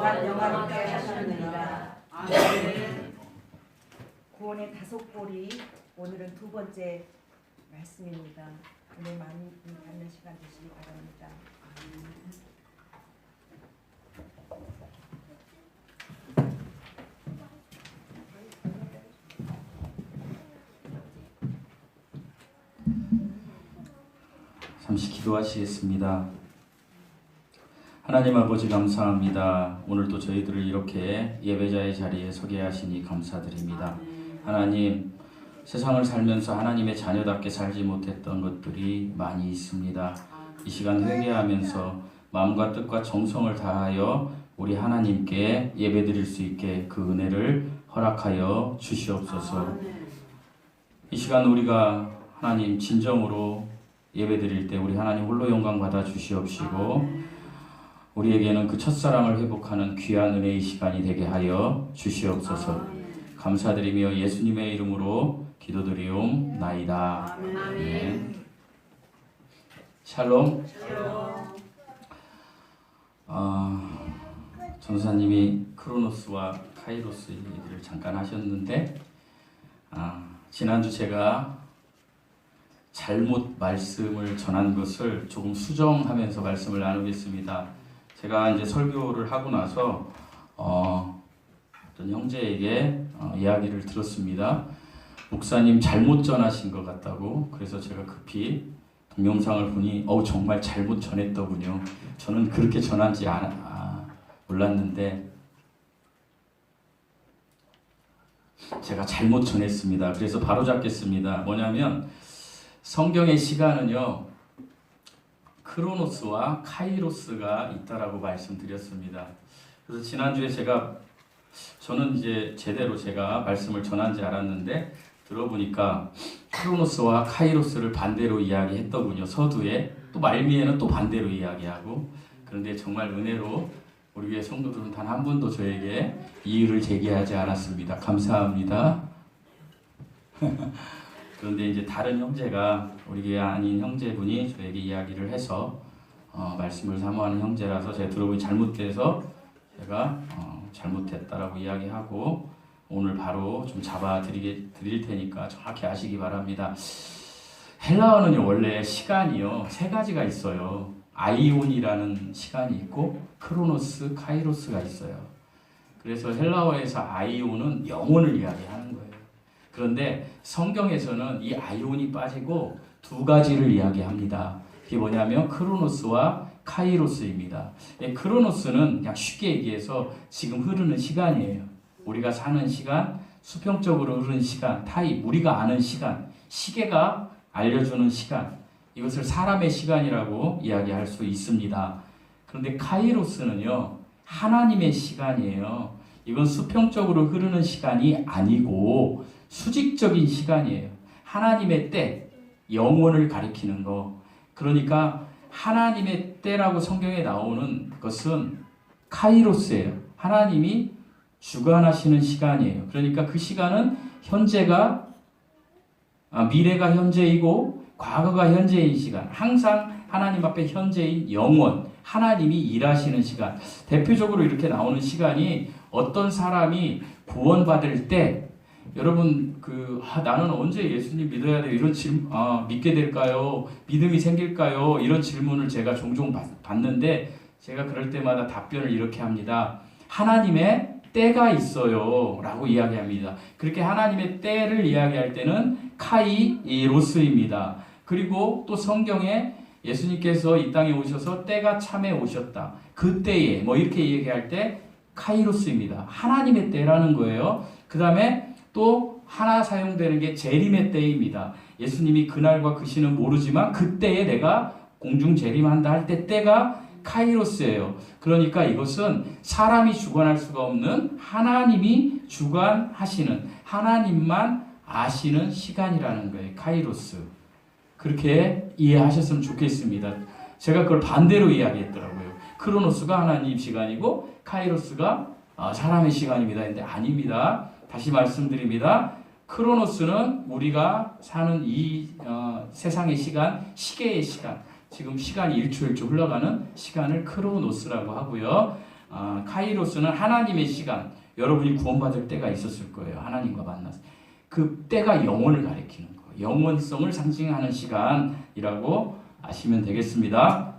또한 영화롭게 하셨느니라. 아멘. 구원의 다섯 볼이 오늘은 두 번째 말씀입니다. 오늘 많이 받는 시간 되시기 바랍니다. 3시 기도하시겠습니다. 하나님 아버지 감사합니다. 오늘도 저희들을 이렇게 예배자의 자리에 서게 하시니 감사드립니다. 하나님, 세상을 살면서 하나님의 자녀답게 살지 못했던 것들이 많이 있습니다. 이 시간 회개하면서 마음과 뜻과 정성을 다하여 우리 하나님께 예배드릴 수 있게 그 은혜를 허락하여 주시옵소서. 이 시간 우리가 하나님 진정으로 예배드릴 때 우리 하나님 홀로 영광 받아 주시옵시고 우리에게는 그 첫사랑을 회복하는 귀한 은혜의 시간이 되게 하여 주시옵소서. 감사드리며 예수님의 이름으로 기도드리옵나이다. 아멘. 샬롬. 전사님이 크로노스와 카이로스 얘기를 잠깐 하셨는데 지난주 제가 잘못 말씀을 전한 것을 조금 수정하면서 말씀을 나누겠습니다. 제가 이제 설교를 하고 나서 어떤 형제에게 이야기를 들었습니다. 목사님 잘못 전하신 것 같다고. 그래서 제가 급히 동영상을 보니 정말 잘못 전했더군요. 저는 그렇게 전한지 몰랐는데 제가 잘못 전했습니다. 그래서 바로 잡겠습니다. 뭐냐면 성경의 시간은요, 크로노스와 카이로스가 있다라고 말씀드렸습니다. 그래서 지난주에 저는 이제 제대로 제가 말씀을 전한지 알았는데 들어보니까 크로노스와 카이로스를 반대로 이야기했더군요. 서두에 또 말미에는 또 반대로 이야기하고. 그런데 정말 은혜로 우리 교회 성도들은 단 한 분도 저에게 이의를 제기하지 않았습니다. 감사합니다. 그런데 이제 다른 형제가 우리 교회 아닌 형제분이 저에게 이야기를 해서 말씀을 사모하는 형제라서 제가 들어보니 잘못돼서 제가 잘못했다라고 이야기하고 오늘 바로 좀 드릴 테니까 정확히 아시기 바랍니다. 헬라어는요 원래 시간이요 세 가지가 있어요. 아이온이라는 시간이 있고 크로노스, 카이로스가 있어요. 그래서 헬라어에서 아이온은 영혼을 이야기하는 거예요. 그런데 성경에서는 이 아이온이 빠지고 두 가지를 이야기합니다. 그게 뭐냐면 크로노스와 카이로스입니다. 크로노스는 그냥 쉽게 얘기해서 지금 흐르는 시간이에요. 우리가 사는 시간, 수평적으로 흐르는 시간, 타임, 우리가 아는 시간, 시계가 알려주는 시간, 이것을 사람의 시간이라고 이야기할 수 있습니다. 그런데 카이로스는요 하나님의 시간이에요. 이건 수평적으로 흐르는 시간이 아니고 수직적인 시간이에요. 하나님의 때, 영원을 가리키는 거. 그러니까 하나님의 때라고 성경에 나오는 것은 카이로스예요. 하나님이 주관하시는 시간이에요. 그러니까 그 시간은 미래가 현재이고 과거가 현재인 시간. 항상 하나님 앞에 현재인 영원, 하나님이 일하시는 시간. 대표적으로 이렇게 나오는 시간이 어떤 사람이 구원받을 때 여러분 나는 언제 예수님 믿어야 돼요? 이런 믿게 될까요? 믿음이 생길까요? 이런 질문을 제가 종종 받는데 제가 그럴 때마다 답변을 이렇게 합니다. 하나님의 때가 있어요 라고 이야기합니다. 그렇게 하나님의 때를 이야기할 때는 카이로스입니다. 그리고 또 성경에 예수님께서 이 땅에 오셔서 때가 참에 오셨다. 그때에 이렇게 얘기할 때 카이로스입니다. 하나님의 때라는 거예요. 그 다음에 또 하나 사용되는 게 재림의 때입니다. 예수님이 그날과 그 시는 모르지만 그때에 내가 공중 재림한다 할 때 때가 카이로스예요. 그러니까 이것은 사람이 주관할 수가 없는 하나님이 주관하시는 하나님만 아시는 시간이라는 거예요. 카이로스. 그렇게 이해하셨으면 좋겠습니다. 제가 그걸 반대로 이야기했더라고요. 크로노스가 하나님 시간이고 카이로스가 사람의 시간입니다. 근데 아닙니다. 다시 말씀드립니다. 크로노스는 우리가 사는 이 세상의 시간, 시계의 시간, 지금 시간이 1초 1초 흘러가는 시간을 크로노스라고 하고요. 카이로스는 하나님의 시간. 여러분이 구원받을 때가 있었을 거예요. 하나님과 만나서. 그 때가 영혼을 가리키는 거예요. 영원성을 상징하는 시간이라고 아시면 되겠습니다.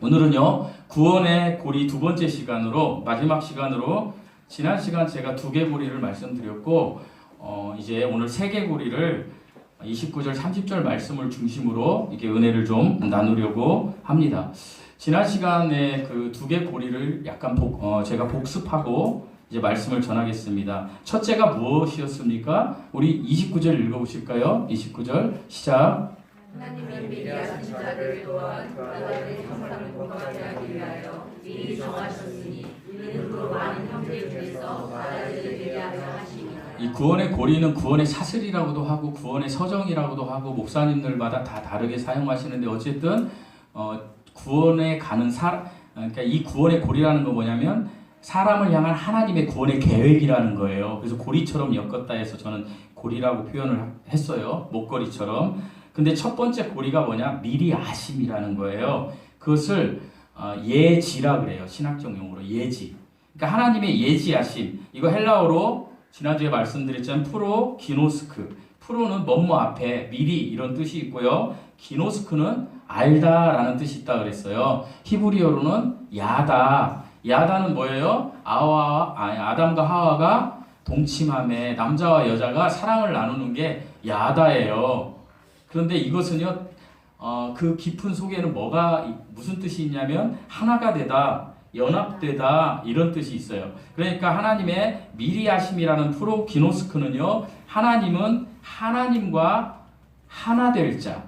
오늘은요, 구원의 고리 두 번째 시간으로, 마지막 시간으로, 지난 시간 제가 두 개 고리를 말씀드렸고, 이제 오늘 세 개 고리를 29절, 30절 말씀을 중심으로 이렇게 은혜를 좀 나누려고 합니다. 지난 시간에 그 두 개 고리를 약간 제가 복습하고 이제 말씀을 전하겠습니다. 첫째가 무엇이었습니까? 우리 29절 읽어보실까요? 29절 시작. 하나님이 미리 하신 자를 또한 그들의 형상을 본받게 하기 위하여 미리 정하셨으니 이는 그 많은 형제 중에서 받아들이게 하려 하심이라. 이 구원의 고리는 구원의 사슬이라고도 하고 구원의 서정이라고도 하고 목사님들마다 다 다르게 사용하시는데 어쨌든 구원에 가는 그러니까 이 구원의 고리라는 건 뭐냐면 사람을 향한 하나님의 구원의 계획이라는 거예요. 그래서 고리처럼 엮었다 해서 저는 고리라고 표현을 했어요. 목걸이처럼. 근데 첫 번째 고리가 뭐냐? 미리 아심이라는 거예요. 그것을 예지라 그래요. 신학적 용어로 예지. 그러니까 하나님의 예지하심. 이거 헬라어로 지난주에 말씀드렸지만 프로 기노스크. 프로는 뭐뭐 앞에 미리 이런 뜻이 있고요. 기노스크는 알다라는 뜻이 있다 그랬어요. 히브리어로는 야다. 야다는 뭐예요? 아담과 하와가 동침함에 남자와 여자가 사랑을 나누는 게 야다예요. 그런데 이것은요, 그 깊은 속에는 무슨 뜻이 있냐면 하나가 되다, 연합되다 이런 뜻이 있어요. 그러니까 하나님의 미리 하심이라는 프로기노스크는요, 하나님은 하나님과 하나 될 자,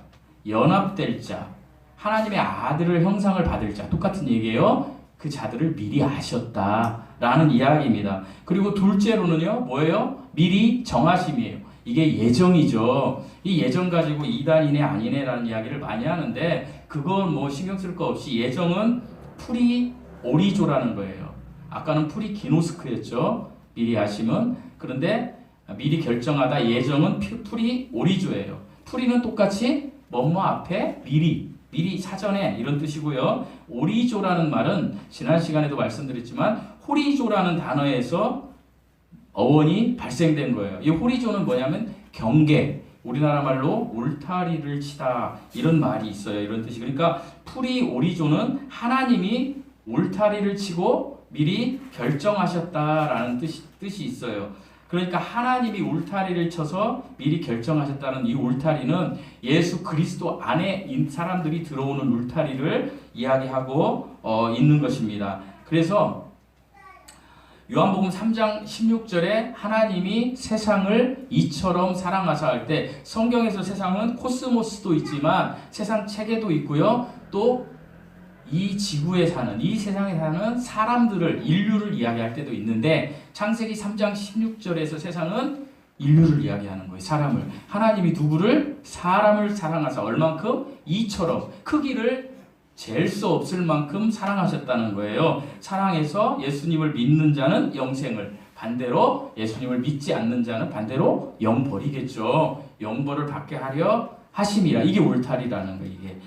연합될 자, 하나님의 아들을 형상을 받을 자, 똑같은 얘기예요. 그 자들을 미리 아셨다라는 이야기입니다. 그리고 둘째로는요, 뭐예요? 미리 정하심이에요. 이게 예정이죠. 이 예정 가지고 이단이네 아니네라는 이야기를 많이 하는데 그건 뭐 신경 쓸 거 없이 예정은 프리 오리조라는 거예요. 아까는 프리 기노스크였죠. 미리 하심은. 그런데 미리 결정하다 예정은 프리 오리조예요. 프리는 똑같이 뭐뭐 앞에 미리 사전에 이런 뜻이고요. 오리조라는 말은 지난 시간에도 말씀드렸지만 호리조라는 단어에서 어원이 발생된 거예요. 이 호리조는 뭐냐면 경계, 우리나라 말로 울타리를 치다 이런 말이 있어요. 이런 뜻이. 그러니까 프리 오리조는 하나님이 울타리를 치고 미리 결정하셨다라는 뜻이 있어요. 그러니까 하나님이 울타리를 쳐서 미리 결정하셨다는 이 울타리는 예수 그리스도 안에 사람들이 들어오는 울타리를 이야기하고 있는 것입니다. 그래서 요한복음 3장 16절에 하나님이 세상을 이처럼 사랑하사 할 때 성경에서 세상은 코스모스도 있지만 세상 체계도 있고요. 또 이 지구에 사는, 이 세상에 사는 사람들을, 인류를 이야기할 때도 있는데 창세기 3장 16절에서 세상은 인류를 이야기하는 거예요. 사람을. 하나님이 누구를? 사람을 사랑하사 얼만큼? 이처럼 크기를 잴 수 없을 만큼 사랑하셨다는 거예요. 사랑해서 예수님을 믿는 자는 영생을, 반대로 예수님을 믿지 않는 자는 반대로 영벌이겠죠. 영벌을 받게 하려 하심이라. 이게 울타리라는 거예요. 이게.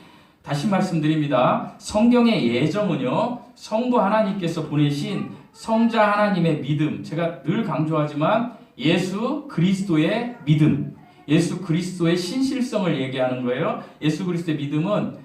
다시 말씀드립니다. 성경의 예정은요, 성부 하나님께서 보내신 성자 하나님의 믿음, 제가 늘 강조하지만 예수 그리스도의 믿음, 예수 그리스도의 신실성을 얘기하는 거예요. 예수 그리스도의 믿음은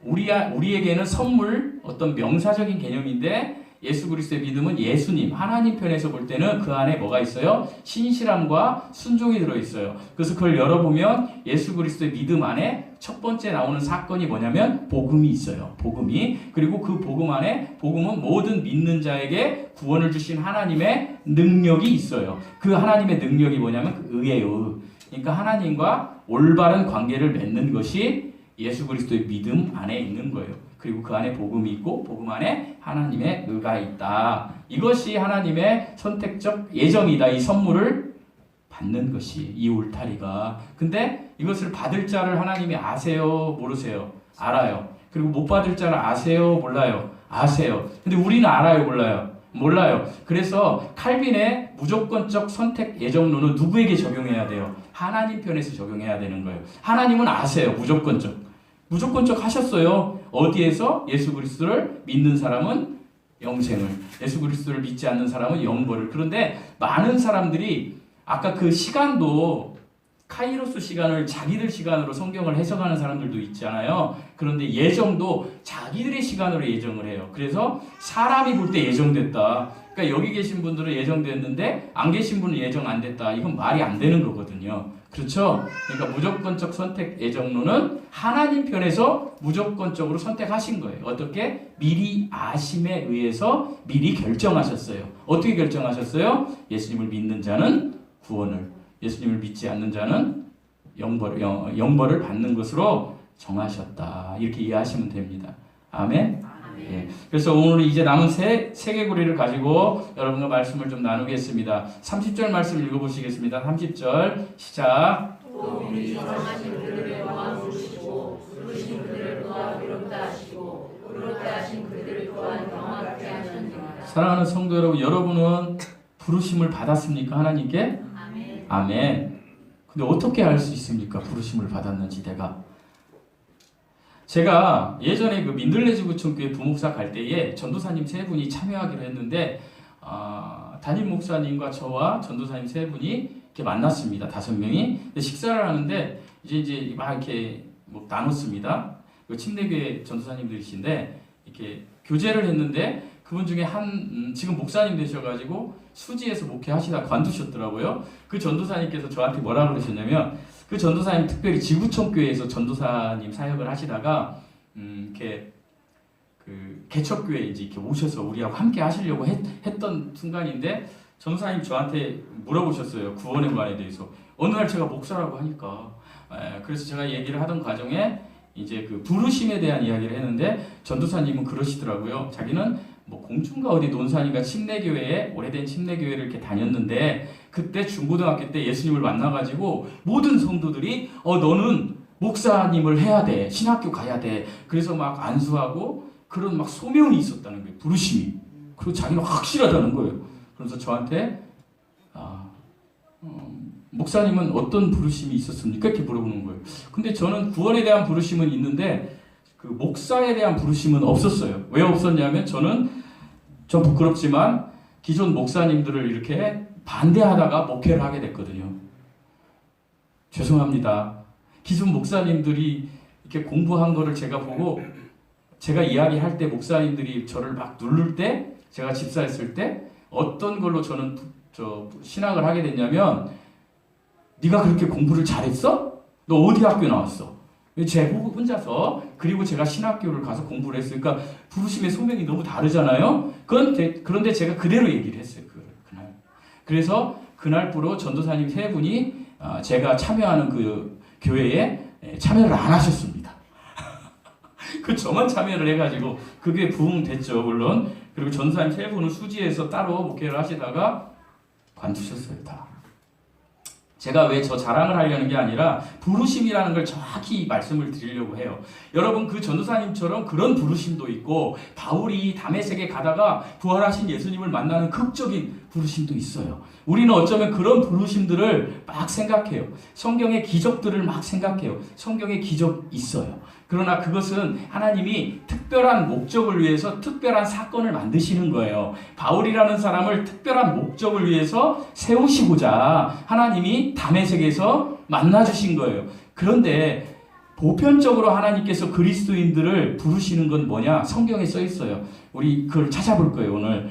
우리에게는 선물, 어떤 명사적인 개념인데 예수 그리스도의 믿음은 예수님, 하나님 편에서 볼 때는 그 안에 뭐가 있어요? 신실함과 순종이 들어있어요. 그래서 그걸 열어보면 예수 그리스도의 믿음 안에 첫 번째 나오는 사건이 뭐냐면 복음이 있어요. 복음이. 그리고 그 복음 안에, 복음은 모든 믿는 자에게 구원을 주신 하나님의 능력이 있어요. 그 하나님의 능력이 뭐냐면 그 의예요. 그러니까 하나님과 올바른 관계를 맺는 것이 예수 그리스도의 믿음 안에 있는 거예요. 그리고 그 안에 복음이 있고 복음 안에 하나님의 의가 있다. 이것이 하나님의 선택적 예정이다. 이 선물을 받는 것이 이 울타리가. 근데 이것을 받을 자를 하나님이 아세요? 모르세요? 알아요. 그리고 못 받을 자를 아세요? 몰라요? 아세요. 근데 우리는 알아요? 몰라요? 몰라요. 그래서 칼빈의 무조건적 선택 예정론은 누구에게 적용해야 돼요? 하나님 편에서 적용해야 되는 거예요. 하나님은 아세요. 무조건적 하셨어요. 어디에서? 예수 그리스도를 믿는 사람은 영생을, 예수 그리스도를 믿지 않는 사람은 영벌을. 그런데 많은 사람들이 아까 그 시간도 카이로스 시간을 자기들 시간으로 성경을 해석하는 사람들도 있잖아요. 그런데 예정도 자기들의 시간으로 예정을 해요. 그래서 사람이 볼 때 예정됐다. 그러니까 여기 계신 분들은 예정됐는데 안 계신 분은 예정 안 됐다. 이건 말이 안 되는 거거든요. 그렇죠? 그러니까 무조건적 선택 예정론은 하나님 편에서 무조건적으로 선택하신 거예요. 어떻게? 미리 아심에 의해서 미리 결정하셨어요. 어떻게 결정하셨어요? 예수님을 믿는 자는 구원을, 예수님을 믿지 않는 자는 영벌을 받는 것으로 정하셨다. 이렇게 이해하시면 됩니다. 아멘. 예. 그래서 오늘 이제 남은 세 개구리를 가지고 여러분과 말씀을 좀 나누겠습니다. 30절 말씀 읽어보시겠습니다. 30절 시작. 또 미리 정하신 그들을 또한 부르시고 부르신 그들을 또한 의롭다 하시고 의롭다 하신 그들을 또한 영화롭게 하셨느니라. 사랑하는 성도 여러분, 여러분은 부르심을 받았습니까? 하나님께? 아멘. 아멘. 근데 어떻게 알 수 있습니까? 부르심을 받았는지 내가. 제가 예전에 그 민들레지구청교회 부목사 갈 때에 전도사님 3분이 참여하기로 했는데 담임 목사님과 저와 전도사님 3분이 이렇게 만났습니다. 5명이. 근데 식사를 하는데 이제 막 이렇게 뭐 나눴습니다. 그 침례교회 전도사님들이신데 이렇게 교제를 했는데 그분 중에 지금 목사님 되셔가지고 수지에서 목회하시다 관두셨더라고요. 그 전도사님께서 저한테 뭐라 그러셨냐면, 그 전도사님 특별히 지구촌 교회에서 전도사님 사역을 하시다가 이렇게 그 개척교회 이제 이렇게 오셔서 우리하고 함께 하시려고 했던 순간인데 전도사님 저한테 물어보셨어요. 구원의 관에 대해서. 어느 날 제가 목사라고 하니까 그래서 제가 얘기를 하던 과정에 이제 그 부르심에 대한 이야기를 했는데 전도사님은 그러시더라고요. 자기는 뭐 공중가 어디 논산인가 침례교회에, 오래된 침례교회를 이렇게 다녔는데 그때 중고등학교 때 예수님을 만나가지고 모든 성도들이 너는 목사님을 해야 돼, 신학교 가야 돼, 그래서 막 안수하고 그런 막 소명이 있었다는 거예요. 부르심이. 그리고 자기는 확실하다는 거예요. 그래서 저한테 목사님은 어떤 부르심이 있었습니까? 이렇게 물어보는 거예요. 근데 저는 구원에 대한 부르심은 있는데 그 목사에 대한 부르심은 없었어요. 왜 없었냐면 저는 좀 부끄럽지만 기존 목사님들을 이렇게 반대하다가 목회를 하게 됐거든요. 죄송합니다. 기존 목사님들이 이렇게 공부한 거를 제가 보고 제가 이야기할 때 목사님들이 저를 막 누를 때, 제가 집사했을 때 어떤 걸로 저는 신학을 하게 됐냐면, 네가 그렇게 공부를 잘했어? 너 어디 학교 나왔어? 제 혼자서, 그리고 제가 신학교를 가서 공부를 했으니까 부르심의 소명이 너무 다르잖아요. 그런데 제가 그대로 얘기를 했어요. 그날. 그래서 그날부로 전도사님 3분이 제가 참여하는 그 교회에 참여를 안 하셨습니다. 그 저만 참여를 해가지고 그게 부흥됐죠, 물론. 그리고 전도사님 3분은 수지에서 따로 목회를 하시다가 관두셨어요, 다. 제가 왜 저 자랑을 하려는 게 아니라 부르심이라는 걸 정확히 말씀을 드리려고 해요. 여러분, 그 전도사님처럼 그런 부르심도 있고, 바울이 다메섹에 가다가 부활하신 예수님을 만나는 극적인 부르심도 있어요. 우리는 어쩌면 그런 부르심들을 막 생각해요. 성경의 기적들을 막 생각해요. 성경의 기적 있어요. 그러나 그것은 하나님이 특별한 목적을 위해서 특별한 사건을 만드시는 거예요. 바울이라는 사람을 특별한 목적을 위해서 세우시고자 하나님이 다메섹에서 만나주신 거예요. 그런데 보편적으로 하나님께서 그리스도인들을 부르시는 건 뭐냐? 성경에 써 있어요. 우리 그걸 찾아볼 거예요. 오늘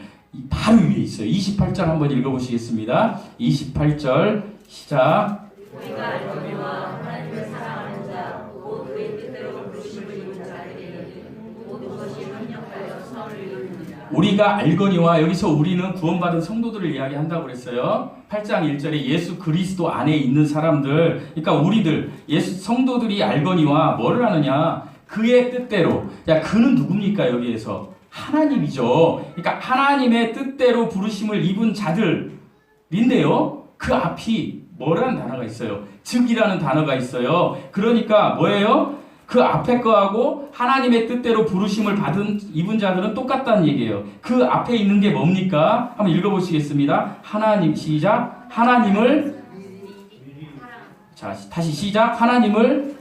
바로 위에 있어요. 28절 한번 읽어보시겠습니다. 28절 시작. 우리가 알거니와 하나님을 사랑하는 자, 곧 그의 뜻대로 부르심을 입은 자들에게는 모든 것이 합력하여 선을 이루느니라. 우리가 알거니와, 여기서 우리는 구원받은 성도들을 이야기한다고 그랬어요. 8장 1절에 예수 그리스도 안에 있는 사람들, 그러니까 우리들, 예수 성도들이 알거니와 뭐를 하느냐? 그의 뜻대로. 야, 그는 누굽니까? 여기에서 하나님이죠. 그러니까 하나님의 뜻대로 부르심을 입은 자들인데요. 그 앞이 뭐라는 단어가 있어요? 즉이라는 단어가 있어요. 그러니까 뭐예요? 그 앞에 거하고 하나님의 뜻대로 부르심을 입은 자들은 똑같다는 얘기예요. 그 앞에 있는 게 뭡니까? 한번 읽어보시겠습니다. 하나님, 시작. 하나님을, 자, 다시 시작. 하나님을,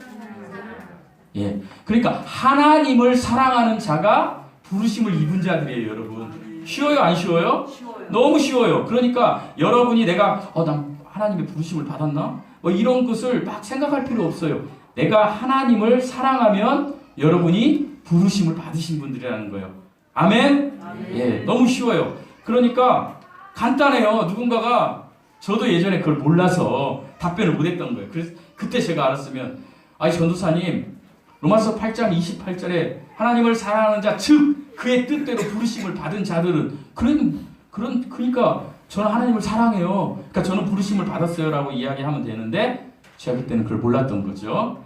그러니까 하나님을 사랑하는 자가 부르심을 입은 자들이에요, 여러분. 쉬워요, 안 쉬워요? 쉬워요. 너무 쉬워요. 그러니까 여러분이 난 하나님의 부르심을 받았나? 뭐 이런 것을 막 생각할 필요 없어요. 내가 하나님을 사랑하면 여러분이 부르심을 받으신 분들이라는 거예요. 아멘? 예, 너무 쉬워요. 그러니까 간단해요. 누군가가 저도 예전에 그걸 몰라서 답변을 못했던 거예요. 그래서 그때 제가 알았으면 전도사님 로마서 8장 28절에 하나님을 사랑하는 자 즉 그의 뜻대로 부르심을 받은 자들은 그러니까 저는 하나님을 사랑해요. 그러니까 저는 부르심을 받았어요라고 이야기하면 되는데 제가 그때는 그걸 몰랐던 거죠.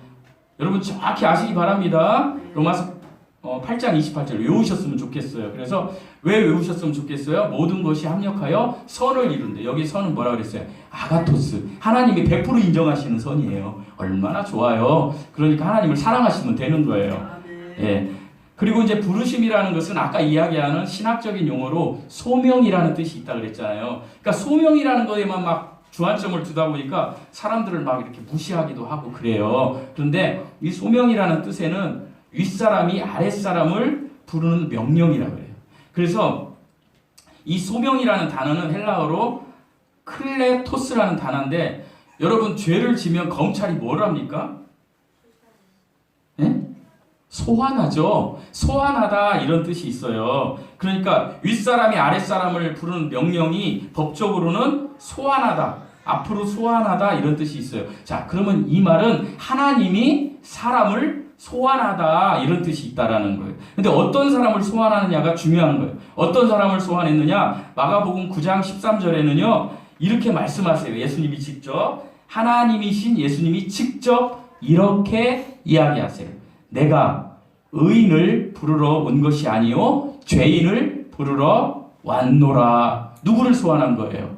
여러분 정확히 아시기 바랍니다. 로마서 8장 28절 외우셨으면 좋겠어요. 그래서 왜 외우셨으면 좋겠어요? 모든 것이 합력하여 선을 이룬대. 여기 선은 뭐라 그랬어요? 아가토스. 하나님이 100% 인정하시는 선이에요. 얼마나 좋아요. 그러니까 하나님을 사랑하시면 되는 거예요. 예. 그리고 이제 부르심이라는 것은 아까 이야기하는 신학적인 용어로 소명이라는 뜻이 있다 그랬잖아요. 그러니까 소명이라는 거에만 막 주안점을 두다 보니까 사람들을 막 이렇게 무시하기도 하고 그래요. 그런데 이 소명이라는 뜻에는 윗사람이 아랫사람을 부르는 명령이라고 해요. 그래서 이 소명이라는 단어는 헬라어로 클레토스라는 단어인데 여러분 죄를 지면 검찰이 뭘 합니까? 예? 소환하죠. 소환하다 이런 뜻이 있어요. 그러니까 윗사람이 아랫사람을 부르는 명령이 법적으로는 소환하다. 앞으로 소환하다 이런 뜻이 있어요. 자, 그러면 이 말은 하나님이 사람을 소환하다 이런 뜻이 있다라는 거예요. 근데 어떤 사람을 소환하느냐가 중요한 거예요. 어떤 사람을 소환했느냐? 마가복음 9장 13절에는요. 이렇게 말씀하세요. 예수님이 직접 하나님이신 예수님이 직접 이렇게 이야기하세요. 내가 의인을 부르러 온 것이 아니요 죄인을 부르러 왔노라. 누구를 소환한 거예요?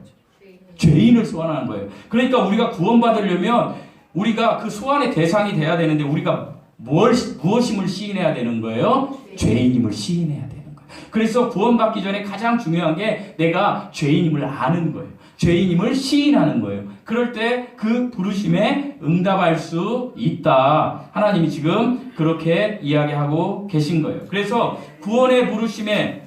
죄인을 소환하는 거예요. 그러니까 우리가 구원받으려면 우리가 그 소환의 대상이 돼야 되는데 우리가 무엇임을 시인해야 되는 거예요? 죄인임을 시인해야 되는 거예요. 그래서 구원받기 전에 가장 중요한 게 내가 죄인임을 아는 거예요. 죄인임을 시인하는 거예요. 그럴 때 그 부르심에 응답할 수 있다. 하나님이 지금 그렇게 이야기하고 계신 거예요. 그래서 구원의 부르심에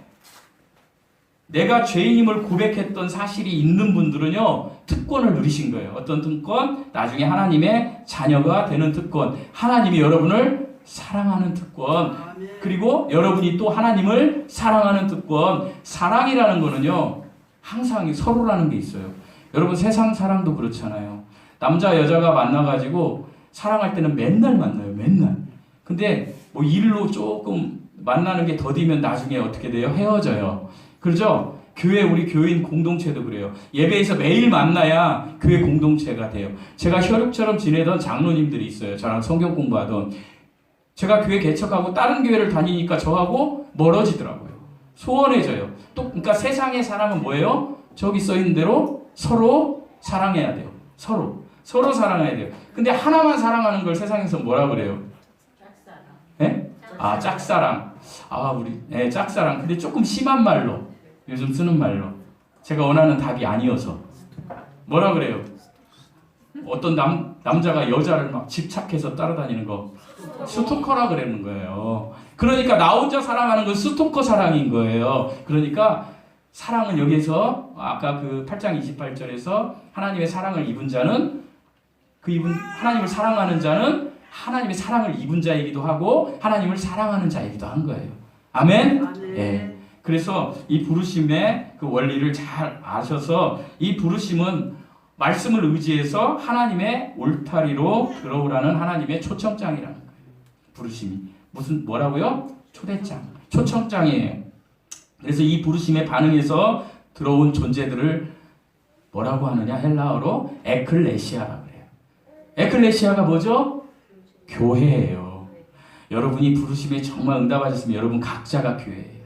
내가 죄인임을 고백했던 사실이 있는 분들은요, 특권을 누리신 거예요. 어떤 특권? 나중에 하나님의 자녀가 되는 특권. 하나님이 여러분을 사랑하는 특권. 그리고 여러분이 또 하나님을 사랑하는 특권. 사랑이라는 거는요, 항상 서로라는 게 있어요. 여러분 세상 사랑도 그렇잖아요. 남자 여자가 만나가지고 사랑할 때는 맨날 만나요. 맨날. 근데 뭐 일로 조금 만나는 게 더디면 나중에 어떻게 돼요? 헤어져요. 그렇죠? 우리 교인 공동체도 그래요. 예배에서 매일 만나야 교회 공동체가 돼요. 제가 혈육처럼 지내던 장로님들이 있어요. 저랑 성경 공부하던. 제가 교회 개척하고 다른 교회를 다니니까 저하고 멀어지더라고요. 소원해져요. 또 그러니까 세상의 사랑은 뭐예요? 저기 써 있는 대로 서로 사랑해야 돼요. 서로 사랑해야 돼요. 근데 하나만 사랑하는 걸 세상에서 뭐라 그래요? 짝사랑. 예? 짝사랑. 짝사랑. 근데 조금 심한 말로 요즘 쓰는 말로 제가 원하는 답이 아니어서 뭐라 그래요? 어떤 남자가 여자를 막 집착해서 따라다니는 거 스토커라 그러는 거예요. 그러니까 나 혼자 사랑하는 건 스토커 사랑인 거예요. 그러니까 사랑은 여기서 아까 그 8장 28절에서 하나님의 사랑을 입은 자는 하나님을 사랑하는 자는 하나님의 사랑을 입은 자이기도 하고 하나님을 사랑하는 자이기도 한 거예요. 아멘? 예. 그래서 이 부르심의 그 원리를 잘 아셔서 이 부르심은 말씀을 의지해서 하나님의 울타리로 들어오라는 하나님의 초청장이라는 거예요. 부르심이 뭐라고요? 초청장이에요. 그래서 이 부르심에 반응해서 들어온 존재들을 뭐라고 하느냐? 헬라어로 에클레시아라고 해요. 에클레시아가 뭐죠? 교회예요. 여러분이 부르심에 정말 응답하셨으면 여러분 각자가 교회예요.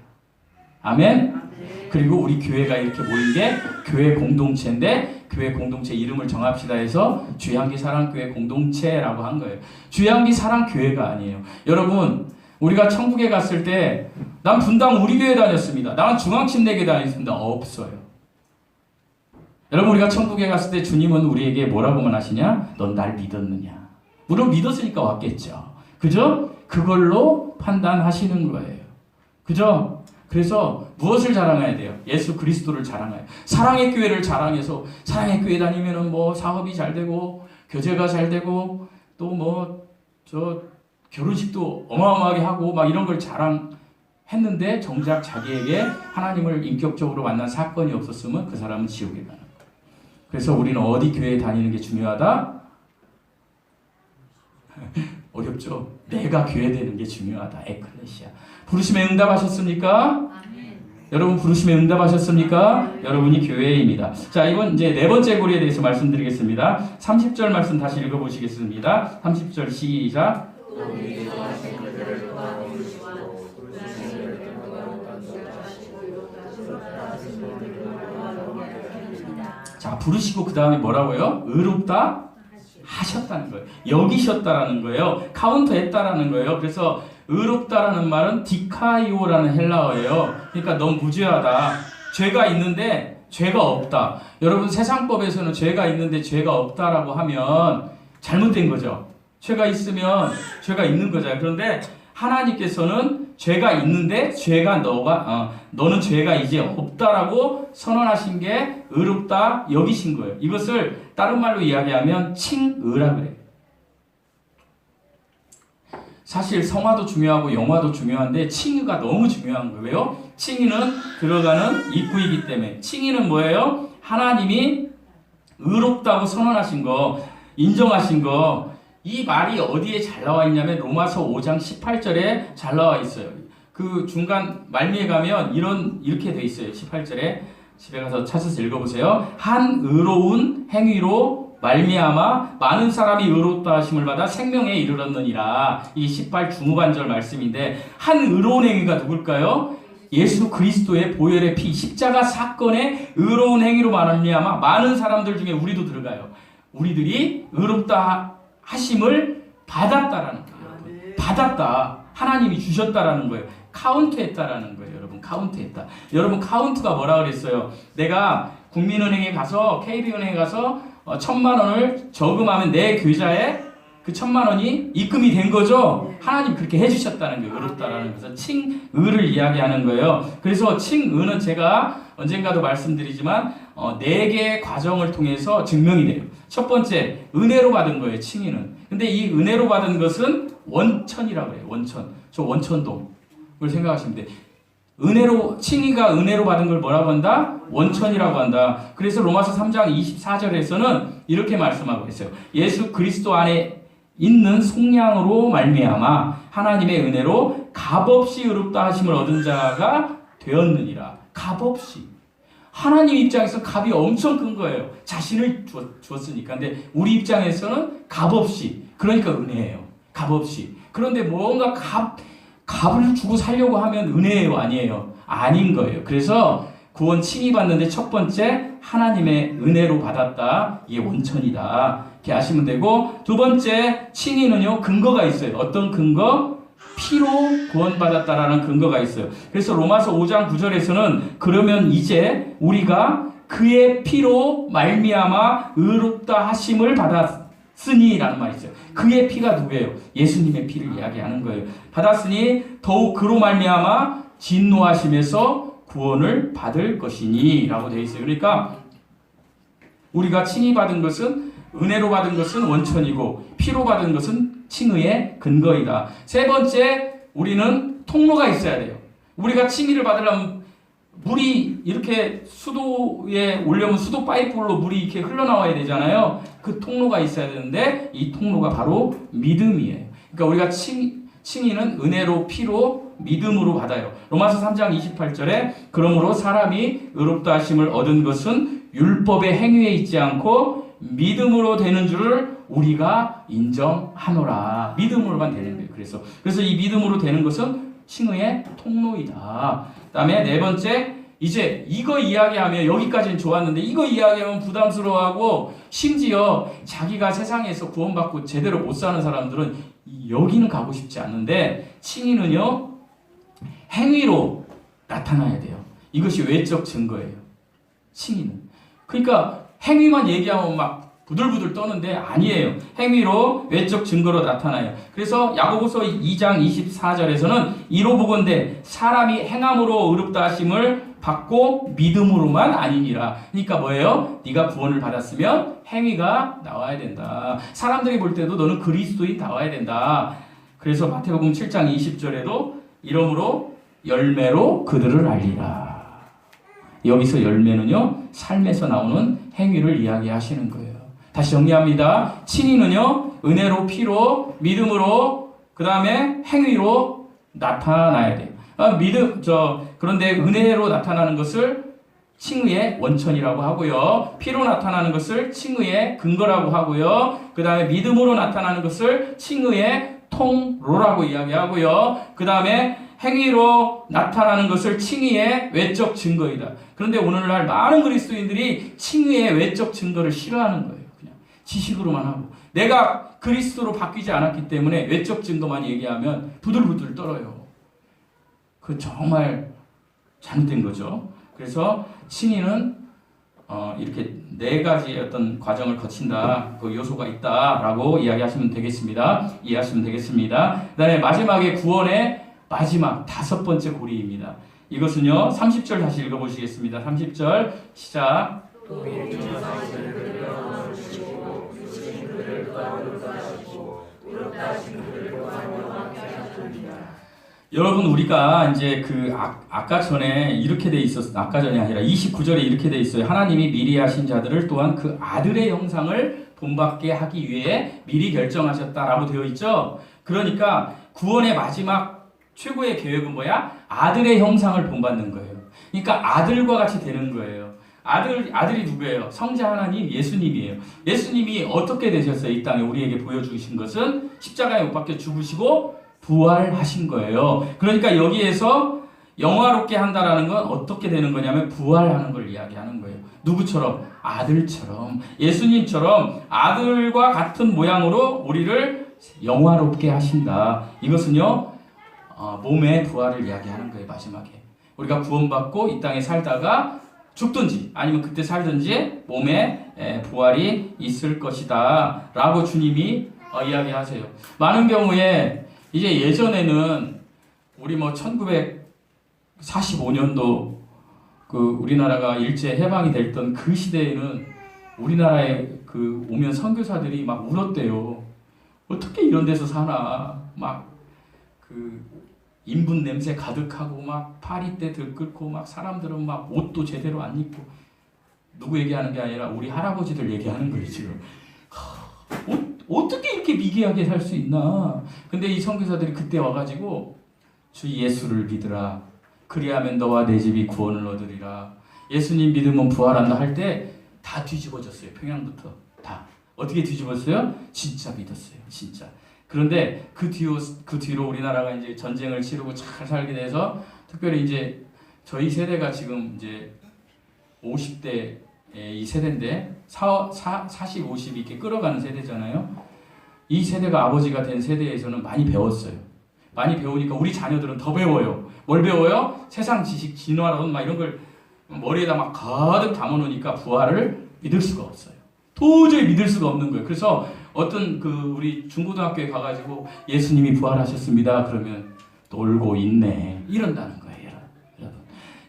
아멘? 그리고 우리 교회가 이렇게 모인 게 교회 공동체인데 교회 공동체 이름을 정합시다 해서 주양기 사랑교회 공동체라고 한 거예요. 주양기 사랑교회가 아니에요. 여러분 우리가 천국에 갔을 때 난 분당 우리 교회 다녔습니다. 난 중앙침례교회 다녔습니다. 없어요. 여러분 우리가 천국에 갔을 때 주님은 우리에게 뭐라고만 하시냐? 넌 날 믿었느냐? 물론 믿었으니까 왔겠죠. 그죠? 그걸로 판단하시는 거예요. 그죠? 그래서 무엇을 자랑해야 돼요? 예수 그리스도를 자랑해요. 사랑의 교회를 자랑해서 사랑의 교회 다니면은 뭐 사업이 잘 되고 교제가 잘 되고 또 뭐 저 결혼식도 어마어마하게 하고 막 이런 걸 자랑했는데 정작 자기에게 하나님을 인격적으로 만난 사건이 없었으면 그 사람은 지옥에 가는 거예요. 그래서 우리는 어디 교회에 다니는 게 중요하다? 어렵죠? 내가 교회 되는 게 중요하다. 에클레시아. 부르심에 응답하셨습니까? 아멘. 여러분 부르심에 응답하셨습니까? 여러분이 교회입니다. 자, 이번 이제 네 번째 고리에 대해서 말씀드리겠습니다. 30절 말씀 다시 읽어보시겠습니다. 30절 시작. 자, 부르시고 그 다음에 뭐라고요? 의롭다 하셨다는 거예요. 여기셨다라는 거예요. 카운트했다라는 거예요. 그래서 의롭다라는 말은 디카이오라는 헬라어예요. 그러니까 넌 무죄하다. 죄가 있는데 죄가 없다. 여러분 세상법에서는 죄가 있는데 죄가 없다라고 하면 잘못된 거죠. 죄가 있으면 죄가 있는 거잖아요. 그런데 하나님께서는 죄가 있는데 너는 죄가 이제 없다라고 선언하신 게 의롭다 여기신 거예요. 이것을 다른 말로 이야기하면 칭의라 그래요. 사실 성화도 중요하고 영화도 중요한데 칭의가 너무 중요한 거예요. 왜요? 칭의는 들어가는 입구이기 때문에. 칭의는 뭐예요? 하나님이 의롭다고 선언하신 거, 인정하신 거. 이 말이 어디에 잘 나와 있냐면 로마서 5장 18절에 잘 나와 있어요. 그 중간 말미에 가면 이렇게 돼 있어요. 18절에 집에 가서 찾아서 읽어보세요. 한 의로운 행위로 말미암아 많은 사람이 의롭다 하심을 받아 생명에 이르렀느니라. 이 18 중후반절 말씀인데 한 의로운 행위가 누굴까요? 예수 그리스도의 보혈의 피 십자가 사건의 의로운 행위로 말미암아 많은 사람들 중에 우리도 들어가요. 우리들이 의롭다 하심을 받았다라는 거예요. 받았다. 하나님이 주셨다라는 거예요. 카운트했다라는 거예요. 여러분 카운트했다. 여러분 카운트가 뭐라 그랬어요? 내가 국민은행에 가서 KB은행에 가서 1,000만 원을 저금하면 내 계좌에 그 1,000만 원이 입금이 된 거죠. 하나님 그렇게 해주셨다는 거예요. 의롭다라는 거에서 칭의를 이야기하는 거예요. 그래서 칭의는 제가 언젠가도 말씀드리지만 4개의 과정을 통해서 증명이 돼요. 첫 번째 은혜로 받은 거예요. 칭의는. 근데 이 은혜로 받은 것은 원천이라고 해요. 원천. 저 원천동. 그걸 생각하시면 돼요. 칭의가 은혜로 받은 걸 뭐라고 한다? 원천이라고 한다. 그래서 로마서 3장 24절에서는 이렇게 말씀하고 있어요. 예수 그리스도 안에 있는 속량으로 말미암아 하나님의 은혜로 값없이 의롭다 하심을 얻은 자가 되었느니라. 값없이. 하나님 입장에서 값이 엄청 큰 거예요. 자신을 주었으니까. 근데 우리 입장에서는 값없이. 그러니까 은혜예요. 값없이. 그런데 뭔가 값을 주고 살려고 하면 은혜예요? 아니에요? 아닌 거예요. 그래서 구원 칭의 받는데 첫 번째 하나님의 은혜로 받았다. 이게 원천이다. 이렇게 아시면 되고 두 번째 칭의는요. 근거가 있어요. 어떤 근거? 피로 구원받았다라는 근거가 있어요. 그래서 로마서 5장 9절에서는 그러면 이제 우리가 그의 피로 말미암아 의롭다 하심을 받았으니 라는 말이 있어요. 그의 피가 누구예요? 예수님의 피를 이야기하는 거예요. 받았으니 더욱 그로 말미암아 진노하심에서 구원을 받을 것이니 라고 되어 있어요. 그러니까 우리가 칭의 받은 것은 은혜로 받은 것은 원천이고 피로 받은 것은 칭의의 근거이다. 세 번째, 우리는 통로가 있어야 돼요. 우리가 칭의를 받으려면 물이 이렇게 수도에 오려면 수도 파이프로 물이 이렇게 흘러나와야 되잖아요. 그 통로가 있어야 되는데 이 통로가 바로 믿음이에요. 그러니까 우리가 칭의는 은혜로 피로 믿음으로 받아요. 로마서 3장 28절에 그러므로 사람이 의롭다 하심을 얻은 것은 율법의 행위에 있지 않고 믿음으로 되는 줄을 우리가 인정하노라. 믿음으로만 되는 거예요. 그래서 이 믿음으로 되는 것은 칭의의 통로이다. 그다음에 네 번째, 이제 이거 이야기하면 여기까지는 좋았는데 이거 이야기하면 부담스러워하고 심지어 자기가 세상에서 구원받고 제대로 못 사는 사람들은 여기는 가고 싶지 않은데 칭의는요 행위로 나타나야 돼요. 이것이 외적 증거예요. 칭의는. 그러니까 행위만 얘기하면 막 부들부들 떠는데 아니에요. 행위로 외적 증거로 나타나요. 그래서 야고보서 2장 24절에서는 이로 보건대 사람이 행함으로 의롭다 하심을 받고 믿음으로만 아니니라. 그러니까 뭐예요? 네가 구원을 받았으면 행위가 나와야 된다. 사람들이 볼 때도 너는 그리스도인 나와야 된다. 그래서 마태복음 7장 20절에도 이러므로 열매로 그들을 알리라. 여기서 열매는요, 삶에서 나오는 행위를 이야기하시는 거예요. 다시 정리합니다. 칭의는요, 은혜로, 피로, 믿음으로, 그 다음에 행위로 나타나야 돼요. 그런데 은혜로 나타나는 것을 칭의의 원천이라고 하고요. 피로 나타나는 것을 칭의의 근거라고 하고요. 그 다음에 믿음으로 나타나는 것을 칭의의 통로라고 이야기하고요. 그 다음에 행위로 나타나는 것을 칭의의 외적 증거이다. 그런데 오늘날 많은 그리스도인들이 칭의의 외적 증거를 싫어하는 거예요. 그냥 지식으로만 하고. 내가 그리스도로 바뀌지 않았기 때문에 외적 증거만 얘기하면 부들부들 떨어요. 그 정말 잘못된 거죠. 그래서 칭의는 이렇게 네 가지의 어떤 과정을 거친다. 그 요소가 있다라고 이야기하시면 되겠습니다. 이해하시면 되겠습니다. 그다음에 마지막에 구원의 마지막 5번째 고리입니다. 이것은요, 30절 다시 읽어보시겠습니다. 30절 시작. 여러분, 우리가 이제 아까 전에 이렇게 돼 있었어. 아까 전이 아니라 29절에 이렇게 돼 있어요. 하나님이 미리 하신 자들을 또한 그 아들의 형상을 본받게 하기 위해 미리 결정하셨다라고 되어 있죠. 그러니까 구원의 마지막 최고의 계획은 뭐야? 아들의 형상을 본받는 거예요. 그러니까 아들과 같이 되는 거예요. 아들이 누구예요? 성자 하나님, 예수님이에요. 예수님이 어떻게 되셨어요? 이 땅에 우리에게 보여주신 것은 십자가에 못 박혀 죽으시고 부활하신 거예요. 그러니까 여기에서 영화롭게 한다라는 건 어떻게 되는 거냐면 부활하는 걸 이야기하는 거예요. 누구처럼? 아들처럼, 예수님처럼 아들과 같은 모양으로 우리를 영화롭게 하신다. 이것은요, 몸의 부활을 이야기하는 거예요. 마지막에 우리가 구원받고 이 땅에 살다가 죽든지 아니면 그때 살든지 몸에 부활이 있을 것이다 라고 주님이 이야기하세요. 많은 경우에 이제 예전에는 우리 1945년도 그 우리나라가 일제 해방이 됐던 그 시대에는 우리나라에 오면 선교사들이 막 울었대요. 어떻게 이런 데서 사나. 막 인분 냄새 가득하고 막 파리떼 들끓고 막 사람들은 막 옷도 제대로 안 입고. 누구 얘기하는 게 아니라 우리 할아버지들 얘기하는 거예요 지금. 어떻게 이렇게 미개하게 살 수 있나. 근데 이 선교사들이 그때 와가지고 주 예수를 믿으라. 그리하면 너와 내 집이 구원을 얻으리라. 예수님 믿으면 부활한다 할 때 다 뒤집어졌어요. 평양부터 다. 어떻게 뒤집었어요? 진짜 믿었어요. 진짜. 그런데 그 뒤로 우리나라가 이제 전쟁을 치르고 잘 살게 돼서 특별히 이제 저희 세대가 지금 이제 50대 이 세대인데 40, 50 이렇게 끌어가는 세대잖아요. 이 세대가 아버지가 된 세대에서는 많이 배웠어요. 많이 배우니까 우리 자녀들은 더 배워요. 뭘 배워요? 세상 지식, 진화론 막 이런 걸 머리에다 막 가득 담아놓으니까 부활을 믿을 수가 없어요. 도저히 믿을 수가 없는 거예요. 그래서 어떤 우리 중고등학교에 가가지고 예수님이 부활하셨습니다. 그러면 놀고 있네. 이런다는 거예요. 여러분.